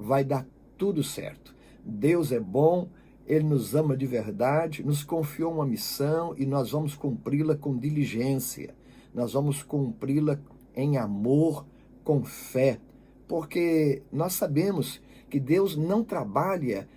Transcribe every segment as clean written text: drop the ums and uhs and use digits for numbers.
vai dar tudo certo. Deus é bom, Ele nos ama de verdade, nos confiou uma missão e nós vamos cumpri-la com diligência. Nós vamos cumpri-la em amor, com fé, porque nós sabemos que Deus não trabalha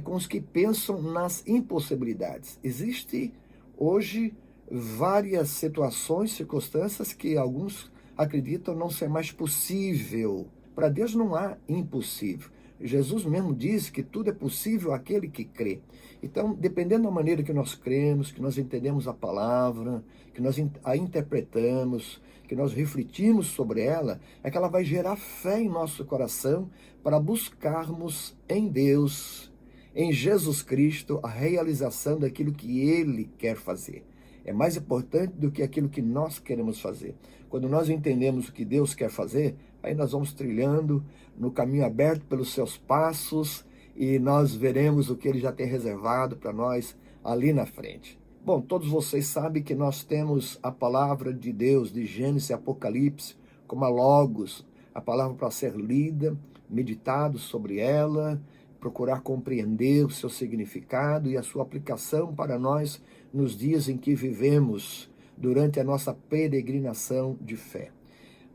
com os que pensam nas impossibilidades. Existe hoje várias situações, circunstâncias que alguns acreditam não ser mais possível. Para Deus não há impossível. Jesus mesmo diz que tudo é possível àquele que crê. Então, dependendo da maneira que nós cremos, que nós entendemos a palavra, que nós a interpretamos, que nós refletimos sobre ela, é que ela vai gerar fé em nosso coração para buscarmos em Deus, em Jesus Cristo, a realização daquilo que Ele quer fazer. É mais importante do que aquilo que nós queremos fazer. Quando nós entendemos o que Deus quer fazer, aí nós vamos trilhando no caminho aberto pelos seus passos e nós veremos o que Ele já tem reservado para nós ali na frente. Bom, todos vocês sabem que nós temos a palavra de Deus, de Gênesis e Apocalipse, como a Logos, a palavra para ser lida, meditado sobre ela, procurar compreender o seu significado e a sua aplicação para nós nos dias em que vivemos, durante a nossa peregrinação de fé.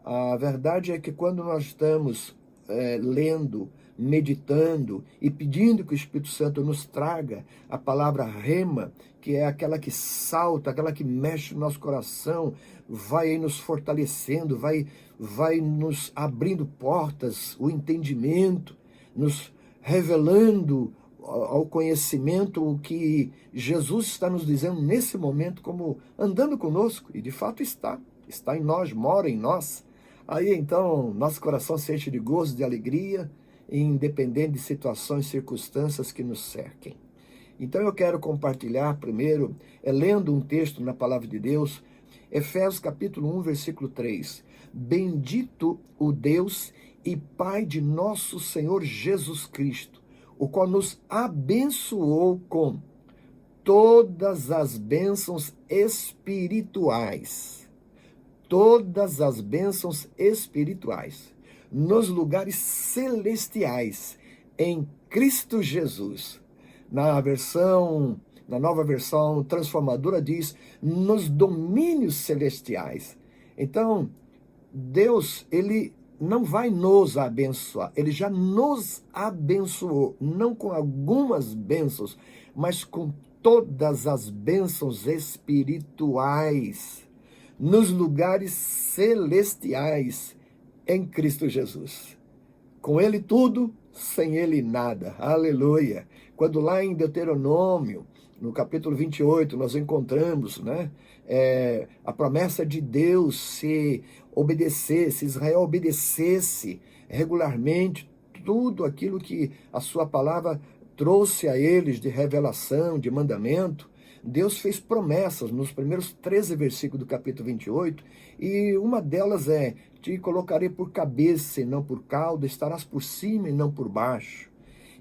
A verdade é que quando nós estamos lendo, meditando e pedindo que o Espírito Santo nos traga a palavra rema, que é aquela que salta, aquela que mexe no nosso coração, vai nos fortalecendo, vai nos abrindo portas, o entendimento, nos revelando ao conhecimento o que Jesus está nos dizendo nesse momento, como andando conosco, e de fato está em nós, mora em nós. Aí então nosso coração se enche de gozo, de alegria, independente de situações, circunstâncias que nos cerquem. Então eu quero compartilhar primeiro, lendo um texto na palavra de Deus, Efésios capítulo 1, versículo 3. Bendito o Deus e Pai de nosso Senhor Jesus Cristo, o qual nos abençoou com todas as bênçãos espirituais. Todas as bênçãos espirituais nos lugares celestiais em Cristo Jesus. Na nova versão transformadora diz, nos domínios celestiais. Então, Deus, Ele não vai nos abençoar, Ele já nos abençoou, não com algumas bênçãos, mas com todas as bênçãos espirituais, nos lugares celestiais, em Cristo Jesus. Com Ele tudo, sem Ele nada. Aleluia! Quando lá em Deuteronômio, no capítulo 28, nós encontramos a promessa de Deus se Israel obedecesse regularmente tudo aquilo que a sua palavra trouxe a eles de revelação, de mandamento. Deus fez promessas nos primeiros 13 versículos do capítulo 28, e uma delas é, te colocarei por cabeça e não por cauda, estarás por cima e não por baixo.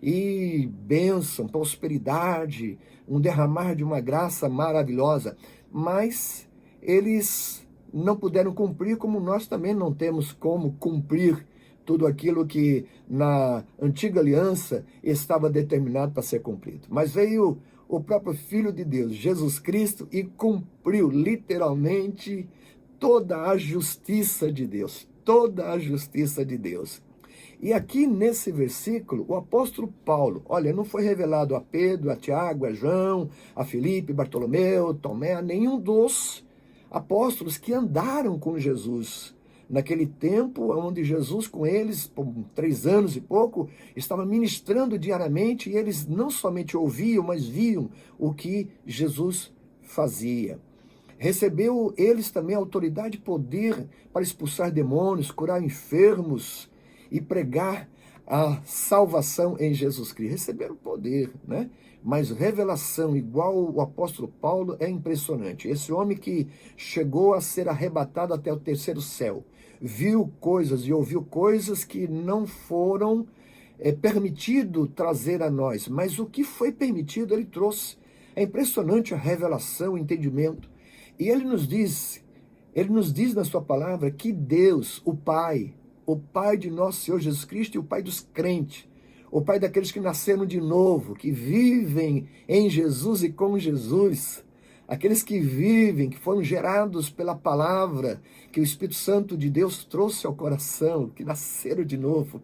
E bênção, prosperidade, um derramar de uma graça maravilhosa. Mas eles não puderam cumprir, como nós também não temos como cumprir tudo aquilo que na antiga aliança estava determinado para ser cumprido. Mas veio o próprio Filho de Deus, Jesus Cristo, e cumpriu literalmente toda a justiça de Deus. Toda a justiça de Deus. E aqui nesse versículo, o apóstolo Paulo, olha, não foi revelado a Pedro, a Tiago, a João, a Filipe, Bartolomeu, Tomé, a nenhum dos apóstolos que andaram com Jesus. Naquele tempo, onde Jesus com eles, por 3 anos e pouco, estava ministrando diariamente, e eles não somente ouviam, mas viam o que Jesus fazia. Recebeu eles também autoridade e poder para expulsar demônios, curar enfermos e pregar a salvação em Jesus Cristo. Receberam poder, Mas revelação igual o apóstolo Paulo é impressionante. Esse homem que chegou a ser arrebatado até o 3º céu, viu coisas e ouviu coisas que não foram permitido trazer a nós, mas o que foi permitido ele trouxe. É impressionante a revelação, o entendimento. E ele nos diz na sua palavra que Deus, o Pai de nosso Senhor Jesus Cristo e o Pai dos crentes, o Pai daqueles que nasceram de novo, que vivem em Jesus e com Jesus, aqueles que vivem, que foram gerados pela palavra que o Espírito Santo de Deus trouxe ao coração, que nasceram de novo.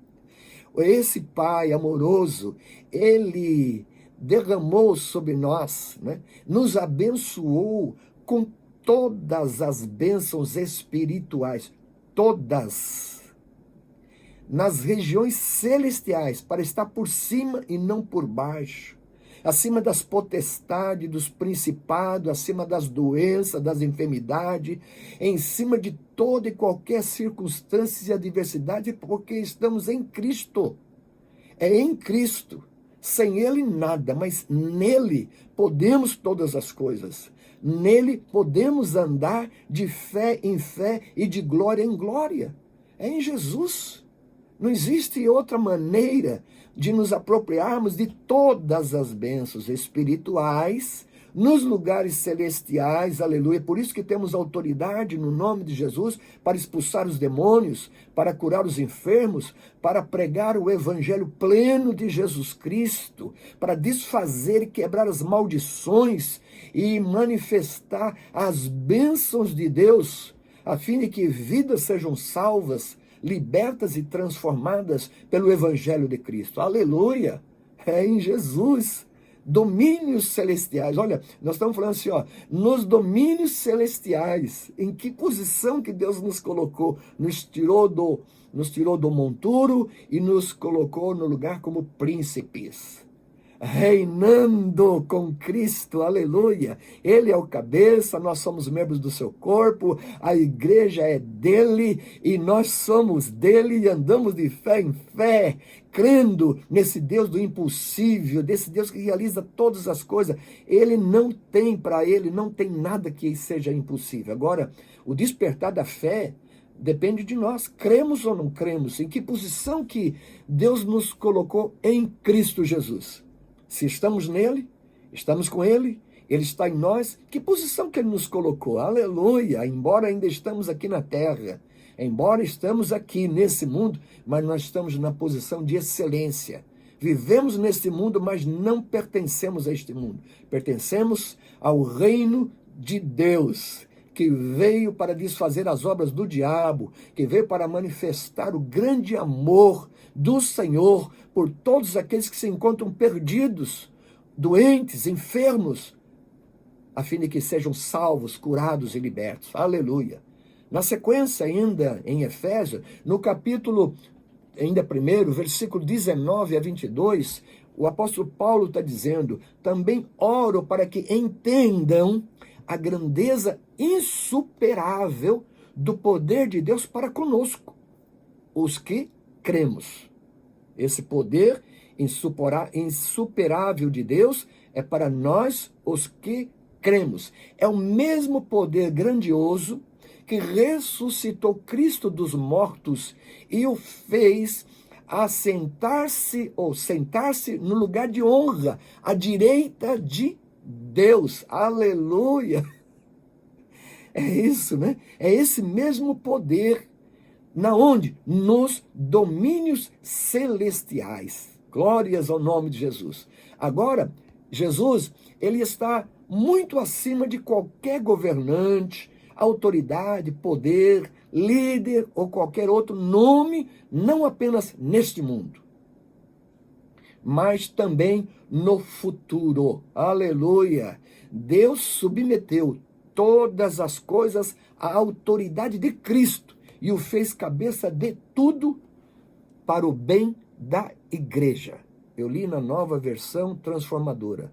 Esse Pai amoroso, Ele derramou sobre nós, né? Nos abençoou com todas as bênçãos espirituais, todas, nas regiões celestiais, para estar por cima e não por baixo, acima das potestades, dos principados, acima das doenças, das enfermidades, em cima de toda e qualquer circunstância e adversidade, porque estamos em Cristo. É em Cristo. Sem Ele nada, mas nele podemos todas as coisas. Nele podemos andar de fé em fé e de glória em glória. É em Jesus. Não existe outra maneira de nos apropriarmos de todas as bênçãos espirituais nos lugares celestiais, aleluia. Por isso que temos autoridade no nome de Jesus para expulsar os demônios, para curar os enfermos, para pregar o evangelho pleno de Jesus Cristo, para desfazer e quebrar as maldições e manifestar as bênçãos de Deus, a fim de que vidas sejam salvas, libertas e transformadas pelo evangelho de Cristo. Aleluia! É em Jesus. Domínios celestiais. Olha, nós estamos falando assim, ó, nos domínios celestiais. Em que posição que Deus nos colocou? Nos tirou do monturo e nos colocou no lugar como príncipes, reinando com Cristo, aleluia. Ele é o cabeça, nós somos membros do seu corpo, a igreja é dele e nós somos dele e andamos de fé em fé, crendo nesse Deus do impossível, desse Deus que realiza todas as coisas. Ele não tem nada que seja impossível. Agora, o despertar da fé depende de nós, cremos ou não cremos, em que posição que Deus nos colocou em Cristo Jesus. Se estamos nele, estamos com ele, ele está em nós, que posição que ele nos colocou? Aleluia! Embora ainda estamos aqui na terra, embora estamos aqui nesse mundo, mas nós estamos na posição de excelência. Vivemos neste mundo, mas não pertencemos a este mundo. Pertencemos ao reino de Deus, que veio para desfazer as obras do diabo, que veio para manifestar o grande amor do Senhor por todos aqueles que se encontram perdidos, doentes, enfermos, a fim de que sejam salvos, curados e libertos. Aleluia! Na sequência, ainda em Efésios, no capítulo, ainda primeiro, versículo 19 a 22, o apóstolo Paulo está dizendo: também oro para que entendam a grandeza insuperável do poder de Deus para conosco, os que cremos. Esse poder insuperável de Deus é para nós, os que cremos. É o mesmo poder grandioso que ressuscitou Cristo dos mortos e o fez assentar-se ou sentar-se no lugar de honra, à direita de Deus. Aleluia! É isso, né? É esse mesmo poder. Na onde? Nos domínios celestiais. Glórias ao nome de Jesus. Agora, Jesus, ele está muito acima de qualquer governante, autoridade, poder, líder ou qualquer outro nome, não apenas neste mundo, mas também no futuro. Aleluia! Deus submeteu todas as coisas à autoridade de Cristo e o fez cabeça de tudo para o bem da igreja. Eu li na Nova Versão Transformadora.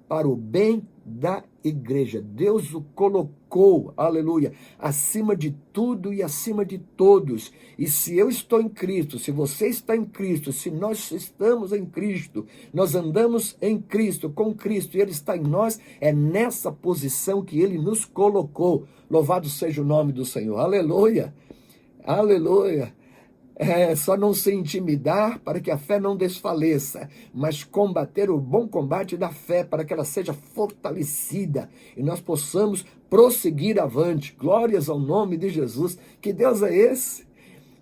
Para o bem da igreja. Deus o colocou, aleluia, acima de tudo e acima de todos. E se eu estou em Cristo, se você está em Cristo, se nós estamos em Cristo, nós andamos em Cristo, com Cristo, e Ele está em nós, é nessa posição que Ele nos colocou. Louvado seja o nome do Senhor. Aleluia, aleluia. Só não se intimidar para que a fé não desfaleça, mas combater o bom combate da fé para que ela seja fortalecida e nós possamos prosseguir avante. Glórias ao nome de Jesus. Que Deus é esse?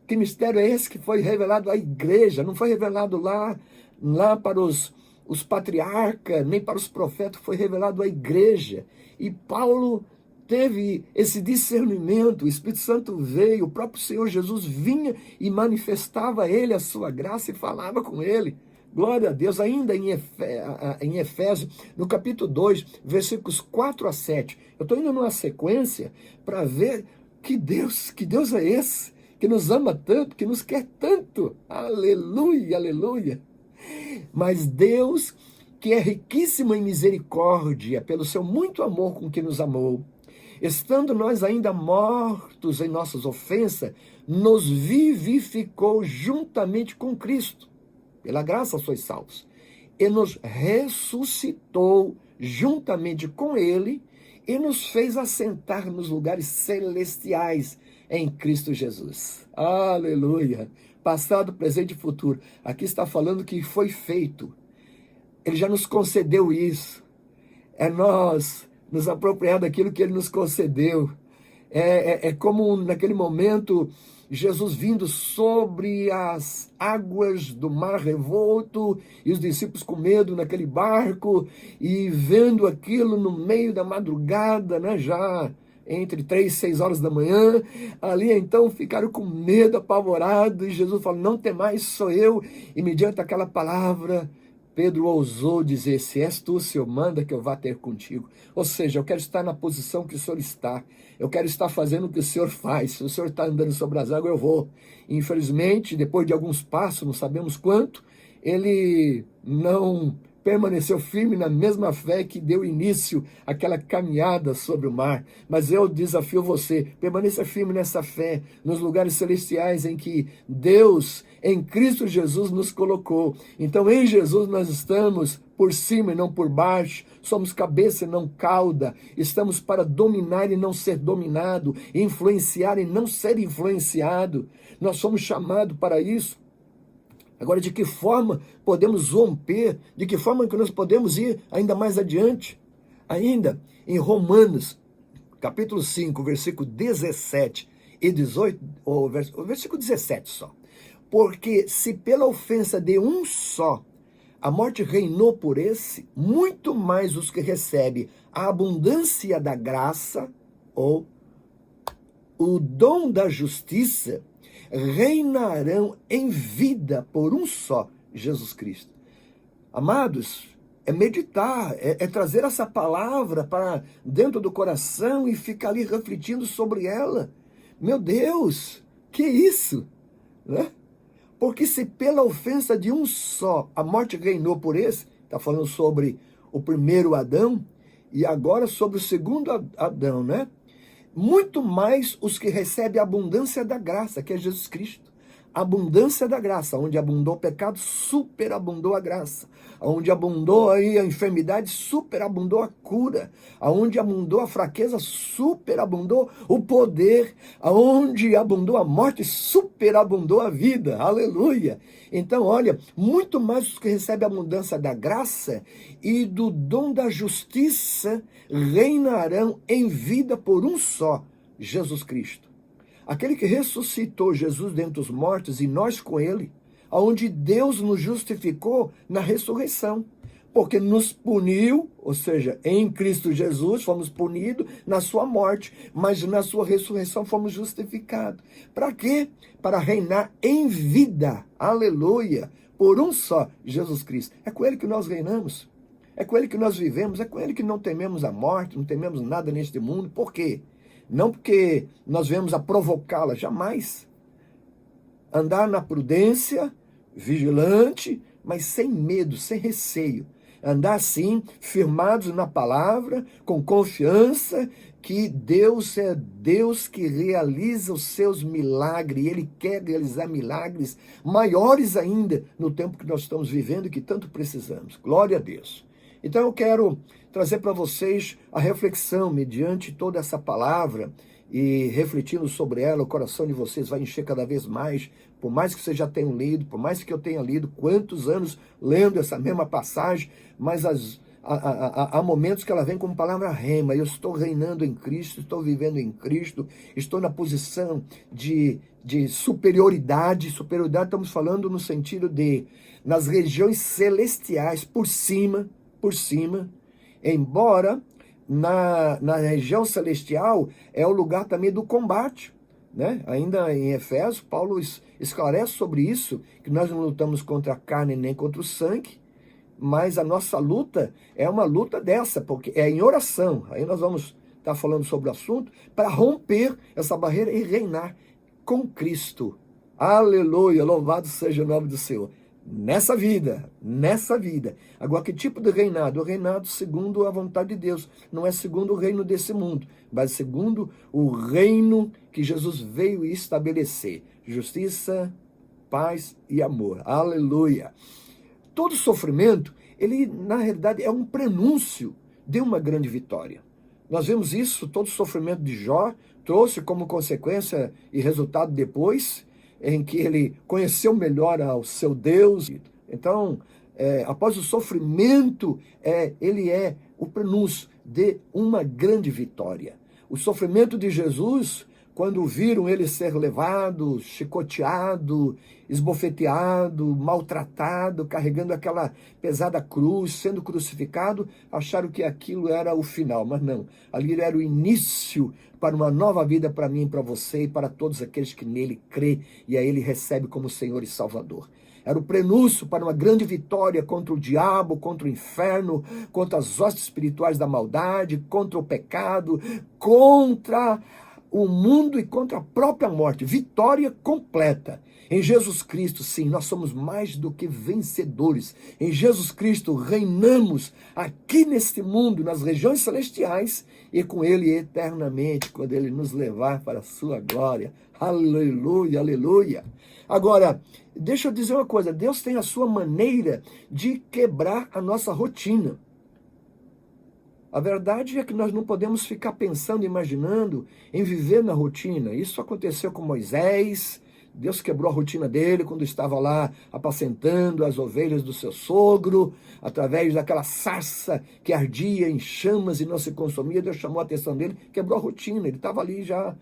Que mistério é esse que foi revelado à igreja? Não foi revelado lá lá para os patriarcas, nem para os profetas foi revelado à igreja. E Paulo teve esse discernimento, o Espírito Santo veio, o próprio Senhor Jesus vinha e manifestava a ele a sua graça e falava com ele. Glória a Deus, ainda em Efésios, no capítulo 2, versículos 4 a 7. Eu estou indo numa sequência para ver que Deus é esse, que nos ama tanto, que nos quer tanto. Aleluia, aleluia. Mas Deus, que é riquíssimo em misericórdia, pelo seu muito amor com que nos amou, estando nós ainda mortos em nossas ofensas, nos vivificou juntamente com Cristo. Pela graça sois salvos. E nos ressuscitou juntamente com ele e nos fez assentar nos lugares celestiais em Cristo Jesus. Aleluia! Passado, presente e futuro. Aqui está falando que foi feito. Ele já nos concedeu isso. É nós nos apropriar daquilo que ele nos concedeu. É como naquele momento Jesus vindo sobre as águas do mar revolto e os discípulos com medo naquele barco e vendo aquilo no meio da madrugada, né, já entre 3 e 6 horas da manhã, ali então ficaram com medo, apavorados, e Jesus falou, não temais, sou eu, e mediante aquela palavra, Pedro ousou dizer, se és tu, Senhor, manda que eu vá ter contigo. Ou seja, eu quero estar na posição que o Senhor está. Eu quero estar fazendo o que o Senhor faz. Se o Senhor está andando sobre as águas, eu vou. Infelizmente, depois de alguns passos, não sabemos quanto, ele não permaneceu firme na mesma fé que deu início àquela caminhada sobre o mar. Mas eu desafio você, permaneça firme nessa fé, nos lugares celestiais em que Deus, em Cristo Jesus, nos colocou. Então, em Jesus nós estamos por cima e não por baixo, somos cabeça e não cauda, estamos para dominar e não ser dominado, influenciar e não ser influenciado. Nós somos chamados para isso. Agora, de que forma podemos romper? De que forma que nós podemos ir ainda mais adiante? Ainda em Romanos, capítulo 5, versículo 17 e 18, o versículo 17 só. Porque se pela ofensa de um só a morte reinou por esse, muito mais os que recebem a abundância da graça, ou o dom da justiça, reinarão em vida por um só, Jesus Cristo. Amados, é meditar, é trazer essa palavra para dentro do coração e ficar ali refletindo sobre ela. Meu Deus, que isso? Né? Porque se pela ofensa de um só a morte reinou por esse, está falando sobre o primeiro Adão, e agora sobre o segundo Adão, né? Muito mais os que recebem a abundância da graça, que é Jesus Cristo. A abundância da graça, onde abundou o pecado, superabundou a graça. Onde abundou aí a enfermidade, superabundou a cura. Onde abundou a fraqueza, superabundou o poder. Onde abundou a morte, superabundou a vida. Aleluia! Então, olha, muito mais os que recebem a abundância da graça e do dom da justiça reinarão em vida por um só, Jesus Cristo. Aquele que ressuscitou Jesus dentre os mortos e nós com ele, onde Deus nos justificou na ressurreição, porque nos puniu, ou seja, em Cristo Jesus fomos punidos na sua morte, mas na sua ressurreição fomos justificados. Para quê? Para reinar em vida, aleluia, por um só, Jesus Cristo. É com ele que nós reinamos, é com ele que nós vivemos, é com ele que não tememos a morte, não tememos nada neste mundo. Por quê? Não porque nós viemos a provocá-la, jamais. Andar na prudência, vigilante, mas sem medo, sem receio. Andar assim, firmados na palavra, com confiança que Deus é Deus que realiza os seus milagres. E Ele quer realizar milagres maiores ainda no tempo que nós estamos vivendo e que tanto precisamos. Glória a Deus. Então eu quero trazer para vocês a reflexão mediante toda essa palavra e refletindo sobre ela, o coração de vocês vai encher cada vez mais, por mais que vocês já tenham lido, por mais que eu tenha lido quantos anos lendo essa mesma passagem, mas há momentos que ela vem como palavra rema. Eu estou reinando em Cristo, estou vivendo em Cristo, estou na posição de superioridade. Superioridade estamos falando no sentido de, nas regiões celestiais, por cima, embora na região celestial é o lugar também do combate, né? Ainda em Efésios, Paulo esclarece sobre isso, que nós não lutamos contra a carne nem contra o sangue, mas a nossa luta é uma luta dessa, porque é em oração. Aí nós vamos estar falando sobre o assunto, para romper essa barreira e reinar com Cristo. Aleluia, louvado seja o nome do Senhor. Nessa vida. Agora, que tipo de reinado? O reinado segundo a vontade de Deus. Não é segundo o reino desse mundo, mas segundo o reino que Jesus veio estabelecer. Justiça, paz e amor. Aleluia. Todo sofrimento, ele na realidade é um prenúncio de uma grande vitória. Nós vemos isso, todo o sofrimento de Jó trouxe como consequência e resultado depois, em que ele conheceu melhor ao seu Deus. Então, após o sofrimento, ele é o prenúncio de uma grande vitória. O sofrimento de Jesus, quando viram ele ser levado, chicoteado, esbofeteado, maltratado, carregando aquela pesada cruz, sendo crucificado, acharam que aquilo era o final, mas não. Ali era o início para uma nova vida para mim, para você e para todos aqueles que nele crê e a ele recebe como Senhor e Salvador. Era o prenúncio para uma grande vitória contra o diabo, contra o inferno, contra as hostes espirituais da maldade, contra o pecado, contra o mundo e contra a própria morte. Vitória completa. Em Jesus Cristo, sim, nós somos mais do que vencedores. Em Jesus Cristo reinamos aqui neste mundo, nas regiões celestiais, e com Ele eternamente, quando Ele nos levar para a sua glória. Aleluia, aleluia. Agora, deixa eu dizer uma coisa, Deus tem a sua maneira de quebrar a nossa rotina. A verdade é que nós não podemos ficar pensando, imaginando em viver na rotina. Isso aconteceu com Moisés. Deus quebrou a rotina dele quando estava lá apacentando as ovelhas do seu sogro, através daquela sarça que ardia em chamas e não se consumia. Deus chamou a atenção dele, quebrou a rotina. Ele estava ali já,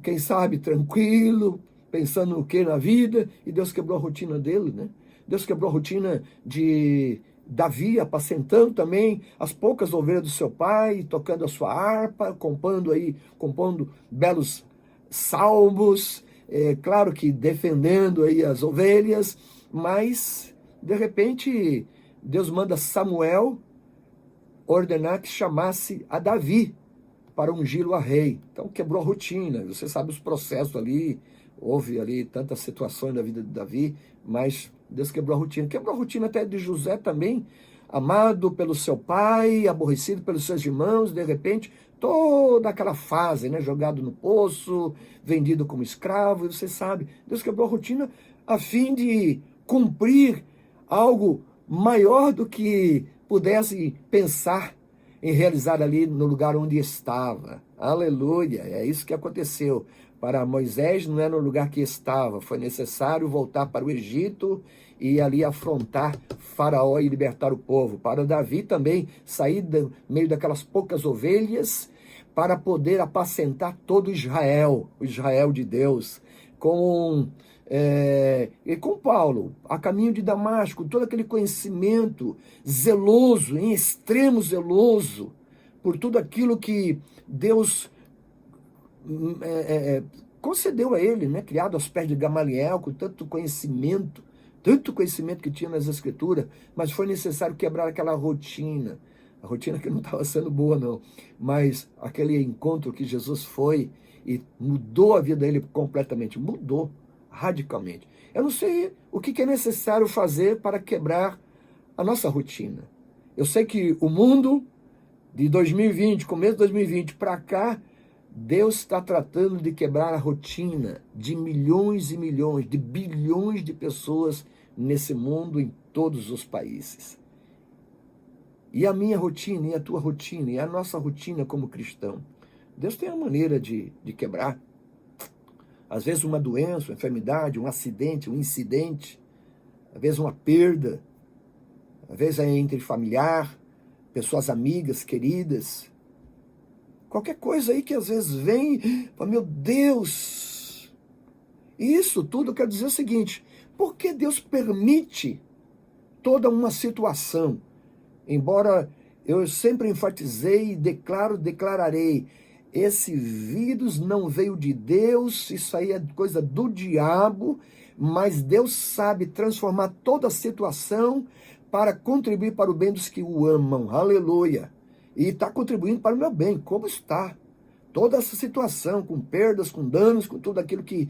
quem sabe, tranquilo, pensando no que na vida, e Deus quebrou a rotina dele, né? Deus quebrou a rotina de Davi, apacentando também as poucas ovelhas do seu pai, tocando a sua harpa, compondo belos salmos, claro que defendendo aí as ovelhas, mas de repente Deus manda Samuel ordenar que chamasse a Davi para ungí-lo a rei. Então quebrou a rotina, você sabe os processos ali, houve ali tantas situações da vida de Davi, mas Deus quebrou a rotina até de José também, amado pelo seu pai, aborrecido pelos seus irmãos, de repente, toda aquela fase, né, jogado no poço, vendido como escravo, e você sabe, Deus quebrou a rotina a fim de cumprir algo maior do que pudesse pensar em realizar ali no lugar onde estava. Aleluia, é isso que aconteceu. Para Moisés não é no lugar que estava, foi necessário voltar para o Egito e ali afrontar Faraó e libertar o povo. Para Davi também sair do meio daquelas poucas ovelhas para poder apacentar todo Israel, o Israel de Deus, e com Paulo, a caminho de Damasco, todo aquele conhecimento zeloso, em extremo zeloso, por tudo aquilo que Deus concedeu a ele, né? Criado aos pés de Gamaliel, com tanto conhecimento que tinha nas Escrituras, mas foi necessário quebrar aquela rotina, a rotina que não estava sendo boa não, mas aquele encontro que Jesus foi e mudou a vida dele completamente, mudou radicalmente. Eu não sei o que é necessário fazer para quebrar a nossa rotina. Eu sei que o mundo de 2020, começo de 2020 para cá, Deus está tratando de quebrar a rotina de milhões e milhões, de bilhões de pessoas nesse mundo, em todos os países. E a minha rotina, e a tua rotina, e a nossa rotina como cristão. Deus tem a maneira de quebrar. Às vezes uma doença, uma enfermidade, um acidente, um incidente, às vezes uma perda, às vezes é entre familiar, pessoas amigas, queridas, qualquer coisa aí que às vezes vem, fala, meu Deus, isso tudo quer dizer o seguinte, por que Deus permite toda uma situação? Embora eu sempre enfatizei, declararei, esse vírus não veio de Deus, isso aí é coisa do diabo, mas Deus sabe transformar toda a situação para contribuir para o bem dos que o amam, aleluia. E está contribuindo para o meu bem, como está. Toda essa situação, com perdas, com danos, com tudo aquilo que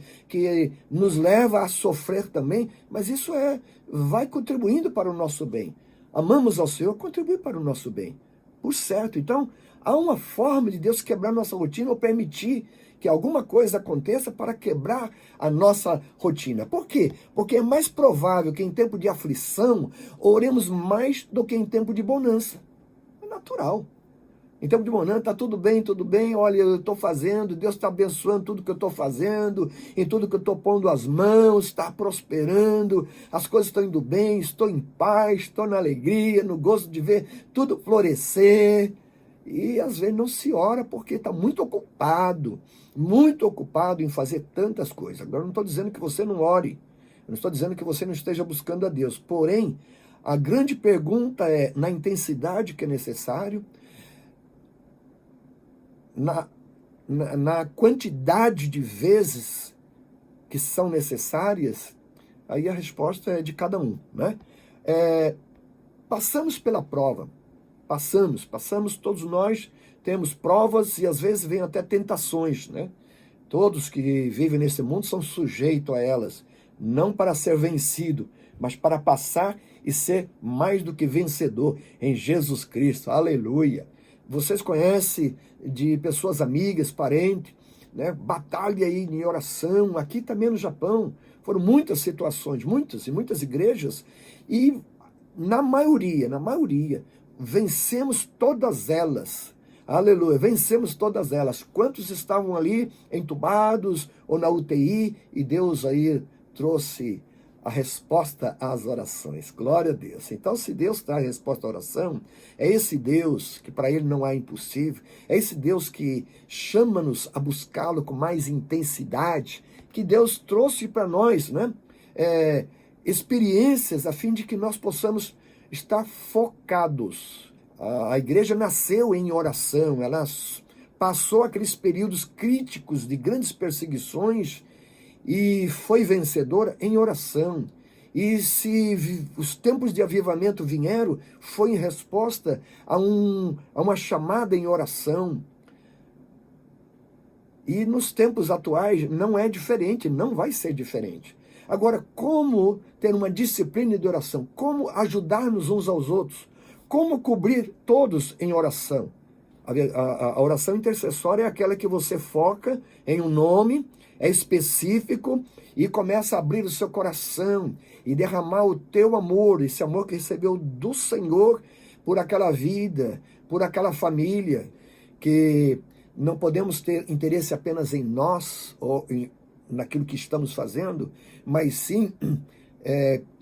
nos leva a sofrer também, mas isso vai contribuindo para o nosso bem. Amamos ao Senhor, contribui para o nosso bem, por certo. Então, há uma forma de Deus quebrar nossa rotina ou permitir que alguma coisa aconteça para quebrar a nossa rotina. Por quê? Porque é mais provável que em tempo de aflição, oremos mais do que em tempo de bonança. É natural. Em tempo de bonança, está tudo bem, olha, eu estou fazendo, Deus está abençoando tudo que eu estou fazendo, em tudo que eu estou pondo as mãos, está prosperando, as coisas estão indo bem, estou em paz, estou na alegria, no gosto de ver tudo florescer. E às vezes não se ora porque está muito ocupado em fazer tantas coisas. Agora não estou dizendo que você não ore, não estou dizendo que você não esteja buscando a Deus, porém, a grande pergunta é, na intensidade que é necessário, na quantidade de vezes que são necessárias, aí a resposta é de cada um, né? Passamos pela prova, passamos, todos nós temos provas e às vezes vem até tentações, né? Todos que vivem nesse mundo são sujeitos a elas, não para ser vencido, mas para passar e ser mais do que vencedor em Jesus Cristo, aleluia. Vocês conhecem de pessoas amigas, parentes, né? Batalha aí em oração, aqui também no Japão, foram muitas situações, muitas igrejas, e na maioria, vencemos todas elas, aleluia, vencemos todas elas. Quantos estavam ali entubados ou na UTI, e Deus aí trouxe a resposta às orações. Glória a Deus. Então, se Deus traz a resposta à oração, é esse Deus que para Ele não há impossível, é esse Deus que chama-nos a buscá-lo com mais intensidade, que Deus trouxe para nós, né? Experiências a fim de que nós possamos estar focados. A igreja nasceu em oração, ela passou aqueles períodos críticos de grandes perseguições e foi vencedora em oração. E se os tempos de avivamento vieram, foi em resposta a uma chamada em oração. E nos tempos atuais não é diferente, não vai ser diferente. Agora, como ter uma disciplina de oração? Como ajudar-nos uns aos outros? Como cobrir todos em oração? A oração intercessória é aquela que você foca em um nome, é específico, e começa a abrir o seu coração e derramar o teu amor, esse amor que recebeu do Senhor por aquela vida, por aquela família, que não podemos ter interesse apenas em nós, ou naquilo que estamos fazendo, mas sim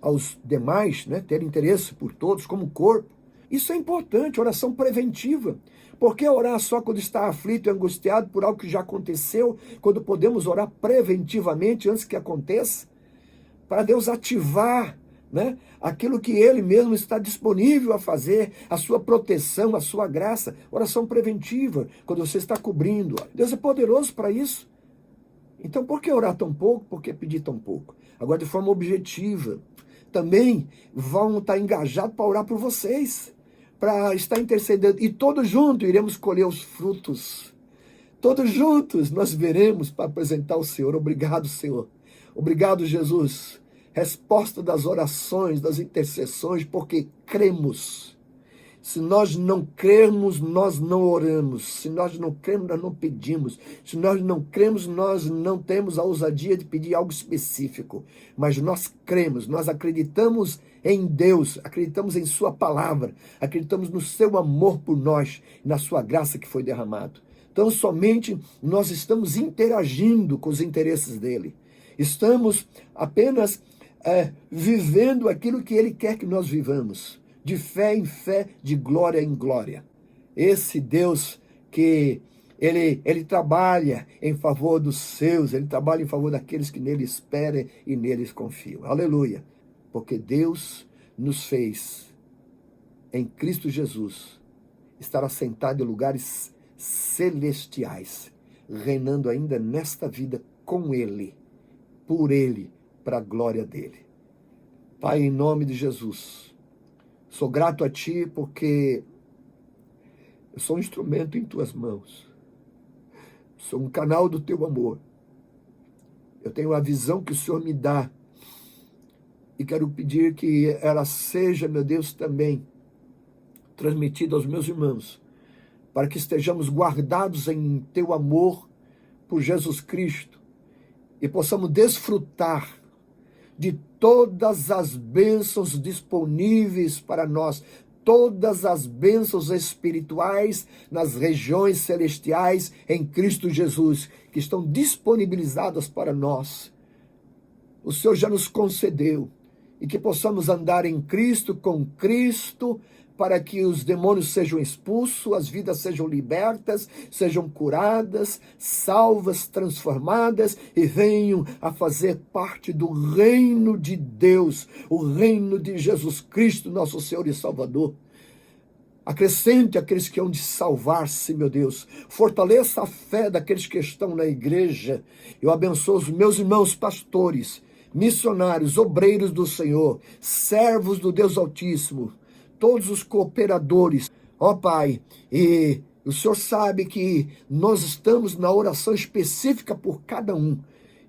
aos demais, né, ter interesse por todos como corpo. Isso é importante, oração preventiva. Por que orar só quando está aflito e angustiado por algo que já aconteceu, quando podemos orar preventivamente antes que aconteça? Para Deus ativar, né, aquilo que Ele mesmo está disponível a fazer, a sua proteção, a sua graça. Oração preventiva, quando você está cobrindo. Deus é poderoso para isso. Então, por que orar tão pouco? Por que pedir tão pouco? Agora, de forma objetiva, também vão estar engajados para orar por vocês, para estar intercedendo, e todos juntos iremos colher os frutos. Todos juntos nós veremos para apresentar ao Senhor. Obrigado, Senhor. Obrigado, Jesus. Resposta das orações, das intercessões, porque cremos. Se nós não crermos, nós não oramos. Se nós não cremos, nós não pedimos. Se nós não cremos, nós não temos a ousadia de pedir algo específico. Mas nós cremos, nós acreditamos em Deus, acreditamos em sua palavra, acreditamos no seu amor por nós, na sua graça que foi derramado. Então, somente nós estamos interagindo com os interesses dele. Estamos apenas vivendo aquilo que ele quer que nós vivamos. de fé em fé, de glória em glória. Esse Deus que ele trabalha em favor dos seus, ele trabalha em favor daqueles que nele esperam e neles confiam. Aleluia! Porque Deus nos fez, em Cristo Jesus, estar assentado em lugares celestiais, reinando ainda nesta vida com Ele, por Ele, para a glória dEle. Pai, em nome de Jesus, sou grato a Ti porque eu sou um instrumento em Tuas mãos. Sou um canal do Teu amor. Eu tenho a visão que o Senhor me dá e quero pedir que ela seja, meu Deus, também transmitida aos meus irmãos, para que estejamos guardados em Teu amor por Jesus Cristo e possamos desfrutar de todas as bênçãos disponíveis para nós, todas as bênçãos espirituais nas regiões celestiais em Cristo Jesus, que estão disponibilizadas para nós. O Senhor já nos concedeu, e que possamos andar em Cristo, com Cristo, para que os demônios sejam expulsos, as vidas sejam libertas, sejam curadas, salvas, transformadas e venham a fazer parte do reino de Deus, o reino de Jesus Cristo, nosso Senhor e Salvador. Acrescente aqueles que hão de salvar-se, meu Deus. Fortaleça a fé daqueles que estão na igreja. Eu abençoo os meus irmãos pastores, missionários, obreiros do Senhor, servos do Deus Altíssimo, todos os cooperadores, ó Pai, e o Senhor sabe que nós estamos na oração específica por cada um,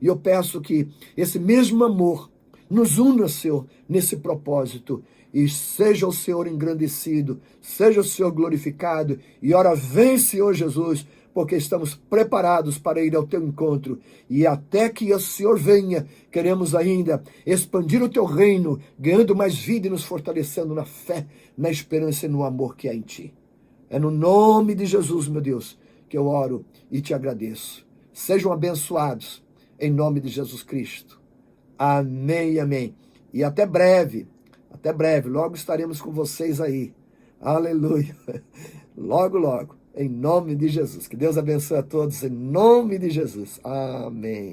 e eu peço que esse mesmo amor nos una, Senhor, nesse propósito, e seja o Senhor engrandecido, seja o Senhor glorificado, e ora vem, Senhor Jesus, porque estamos preparados para ir ao teu encontro, e até que o Senhor venha, queremos ainda expandir o teu reino, ganhando mais vida e nos fortalecendo na fé, na esperança e no amor que há em ti. É no nome de Jesus, meu Deus, que eu oro e te agradeço. Sejam abençoados, em nome de Jesus Cristo. Amém, amém. E até breve, logo estaremos com vocês aí. Aleluia. Logo, logo. Em nome de Jesus. Que Deus abençoe a todos em nome de Jesus. Amém.